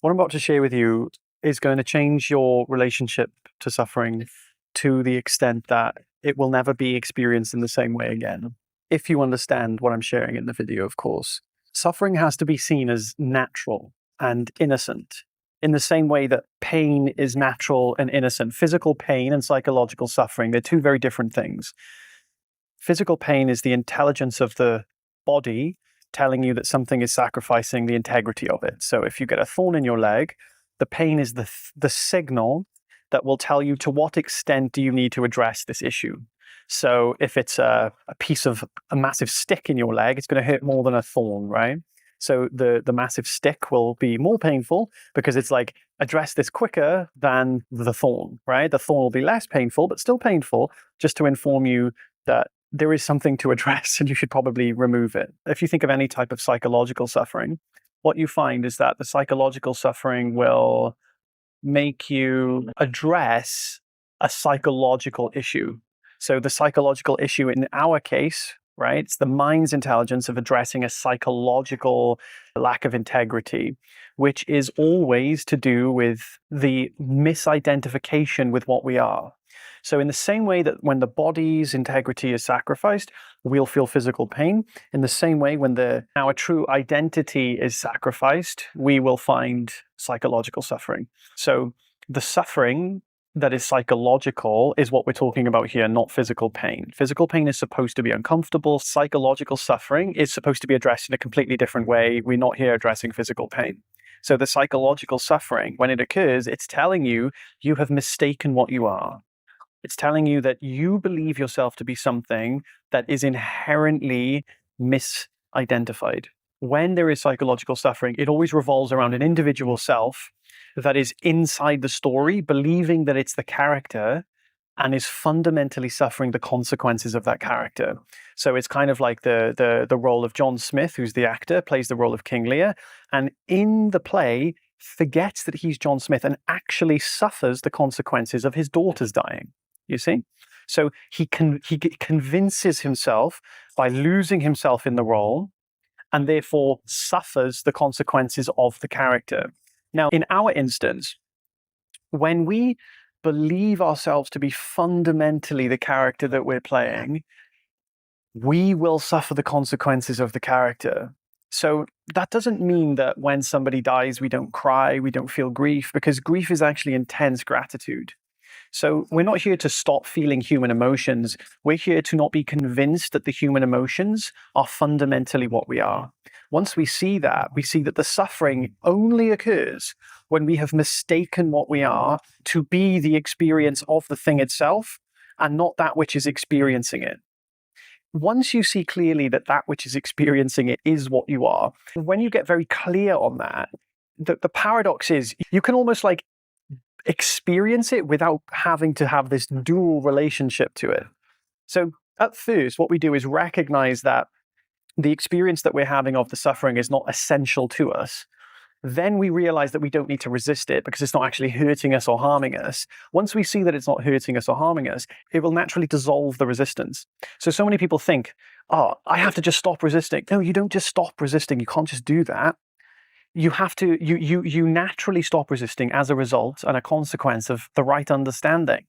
What I'm about to share with you is going to change your relationship to suffering to the extent that it will never be experienced in the same way again. If you understand what I'm sharing in the video, of course. Suffering has to be seen as natural and innocent in the same way that pain is natural and innocent. Physical pain and psychological suffering, they're two very different things. Physical pain is the intelligence of the body telling you that something is sacrificing the integrity of it. So if you get a thorn in your leg, the pain is the signal that will tell you to what extent do you need to address this issue. So if it's a piece of a massive stick in your leg, it's going to hurt more than a thorn, right? So the massive stick will be more painful because it's like, address this quicker than the thorn, right? The thorn will be less painful, but still painful, just to inform you that there is something to address and you should probably remove it. If you think of any type of psychological suffering, what you find is that the psychological suffering will make you address a psychological issue. So the psychological issue in our case, right, it's the mind's intelligence of addressing a psychological lack of integrity, which is always to do with the misidentification with what we are. So in the same way that when the body's integrity is sacrificed, we'll feel physical pain. In the same way, when our true identity is sacrificed, we will find psychological suffering. So the suffering that is psychological is what we're talking about here, not physical pain. Physical pain is supposed to be uncomfortable. Psychological suffering is supposed to be addressed in a completely different way. We're not here addressing physical pain. So the psychological suffering, when it occurs, it's telling you you have mistaken what you are. It's telling you that you believe yourself to be something that is inherently misidentified. When there is psychological suffering, it always revolves around an individual self that is inside the story, believing that it's the character and is fundamentally suffering the consequences of that character. So it's kind of like the role of John Smith, who's the actor, plays the role of King Lear, and in the play forgets that he's John Smith and actually suffers the consequences of his daughter's dying. You see? So he convinces himself by losing himself in the role and therefore suffers the consequences of the character. Now, in our instance, when we believe ourselves to be fundamentally the character that we're playing, we will suffer the consequences of the character. So that doesn't mean that when somebody dies, we don't cry, we don't feel grief, because grief is actually intense gratitude. So we're not here to stop feeling human emotions. We're here to not be convinced that the human emotions are fundamentally what we are. Once we see that the suffering only occurs when we have mistaken what we are to be the experience of the thing itself and not that which is experiencing it. Once you see clearly that which is experiencing it is what you are, when you get very clear on that, the paradox is you can almost like experience it without having to have this dual relationship to it. So at first, what we do is recognize that the experience that we're having of the suffering is not essential to us. Then we realize that we don't need to resist it because it's not actually hurting us or harming us. Once we see that it's not hurting us or harming us, it will naturally dissolve the resistance. So many people think, oh, I have to just stop resisting. No, you don't just stop resisting. You can't just do that. You have to, you naturally stop resisting as a result and a consequence of the right understanding.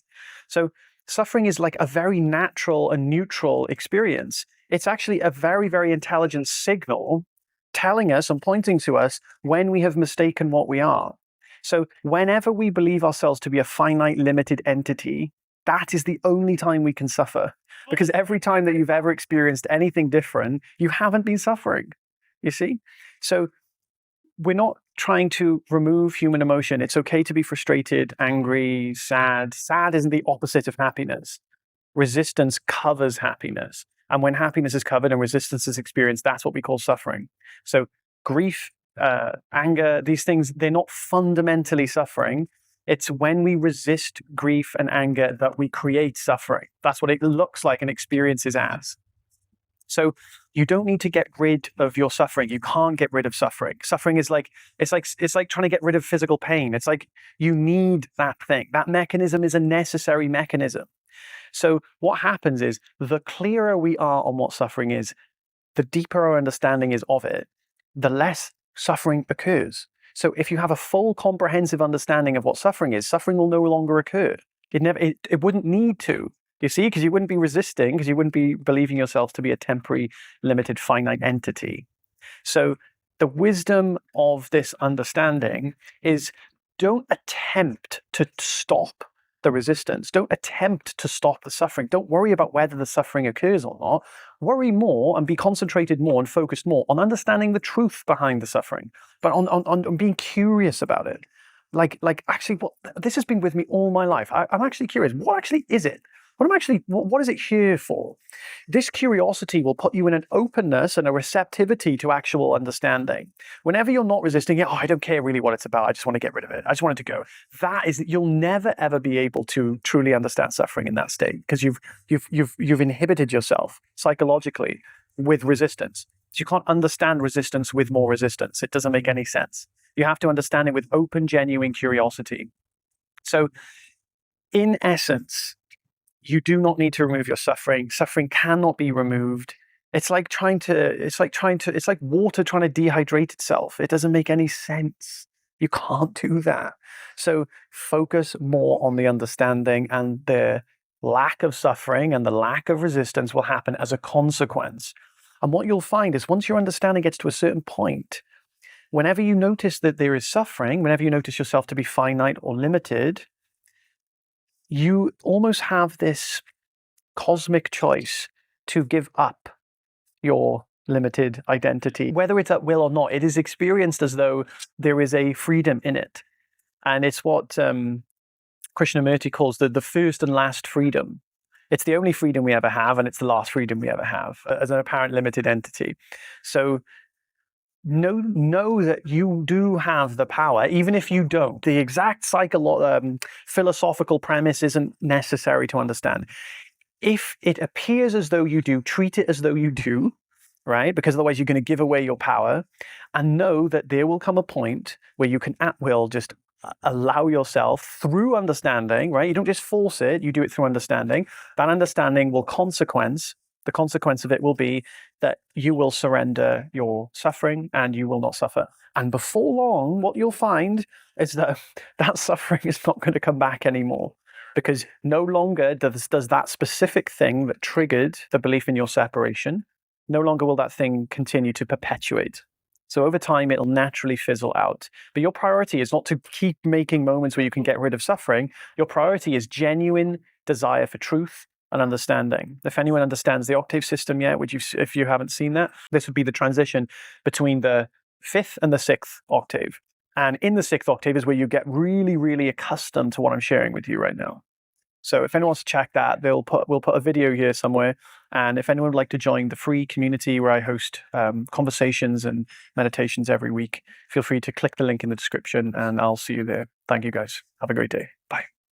So suffering is like a very natural and neutral experience. It's actually a very, very intelligent signal telling us and pointing to us when we have mistaken what we are. So whenever we believe ourselves to be a finite, limited entity, that is the only time we can suffer. Because every time that you've ever experienced anything different, you haven't been suffering. You see? So we're not trying to remove human emotion. It's okay to be frustrated, angry, sad. Sad isn't the opposite of happiness. Resistance covers happiness. And when happiness is covered and resistance is experienced, that's what we call suffering. So grief, anger, these things, they're not fundamentally suffering. It's when we resist grief and anger that we create suffering. That's what it looks like and experiences as. So you don't need to get rid of your suffering. You can't get rid of suffering. Suffering is like, it's like trying to get rid of physical pain. It's like you need that thing. That mechanism is a necessary mechanism. So what happens is the clearer we are on what suffering is, the deeper our understanding is of it, the less suffering occurs. So if you have a full comprehensive understanding of what suffering is, suffering will no longer occur. It wouldn't need to, you see, because you wouldn't be resisting, because you wouldn't be believing yourself to be a temporary, limited, finite entity. So the wisdom of this understanding is, don't attempt to stop the resistance. Don't attempt to stop the suffering. Don't worry about whether the suffering occurs or not. Worry more and be concentrated more and focused more on understanding the truth behind the suffering, but on being curious about it. Like actually, this has been with me all my life. I'm actually curious. What actually is it? What is it here for? This curiosity will put you in an openness and a receptivity to actual understanding. Whenever you're not resisting it, I don't care really what it's about. I just want to get rid of it. I just want it to go. You'll never ever be able to truly understand suffering in that state, because you've inhibited yourself psychologically with resistance. You can't understand resistance with more resistance. It doesn't make any sense. You have to understand it with open, genuine curiosity. So, in essence, you do not need to remove your suffering. Suffering cannot be removed. It's like water trying to dehydrate itself. It doesn't make any sense. You can't do that. So focus more on the understanding, and the lack of suffering and the lack of resistance will happen as a consequence. And what you'll find is, once your understanding gets to a certain point, whenever you notice that there is suffering, whenever you notice yourself to be finite or limited, you almost have this cosmic choice to give up your limited identity. Whether it's at will or not, it is experienced as though there is a freedom in it. And it's what Krishnamurti calls the first and last freedom. It's the only freedom we ever have, and it's the last freedom we ever have as an apparent limited entity. So know that you do have the power, even if you don't. The exact philosophical premise isn't necessary to understand. If it appears as though you do, treat it as though you do, right? Because otherwise you're going to give away your power. And know that there will come a point where you can at will just allow yourself through understanding, right? You don't just force it, you do it through understanding. That understanding will the consequence of it will be that you will surrender your suffering and you will not suffer. And before long, what you'll find is that that suffering is not going to come back anymore, because no longer does that specific thing that triggered the belief in your separation, no longer will that thing continue to perpetuate. So over time, it'll naturally fizzle out. But your priority is not to keep making moments where you can get rid of suffering. Your priority is genuine desire for truth and understanding. If anyone understands the octave system yet, if you haven't seen that, this would be the transition between the 5th and the 6th octave. And in the 6th octave is where you get really, really accustomed to what I'm sharing with you right now. So if anyone wants to check that, we'll put a video here somewhere. And if anyone would like to join the free community where I host conversations and meditations every week, feel free to click the link in the description, and I'll see you there. Thank you guys. Have a great day. Bye.